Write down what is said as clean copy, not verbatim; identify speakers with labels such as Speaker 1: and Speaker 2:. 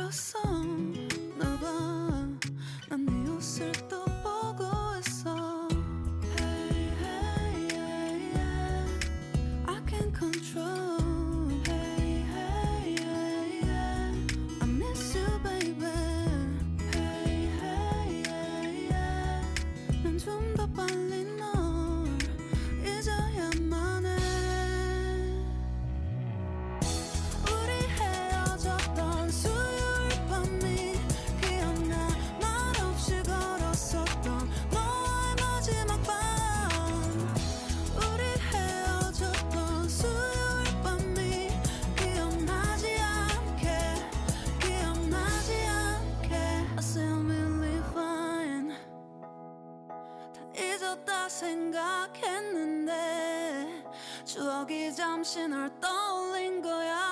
Speaker 1: 잊었어 나봐 난 네 옷을 또 보고 있어 Hey hey yeah yeah I can't control Hey hey yeah yeah I miss you baby Hey hey yeah yeah 난 좀 더 빨리 널 잊어야만 해 잊었다 생각했는데 추억이 잠시 널 떠올린 거야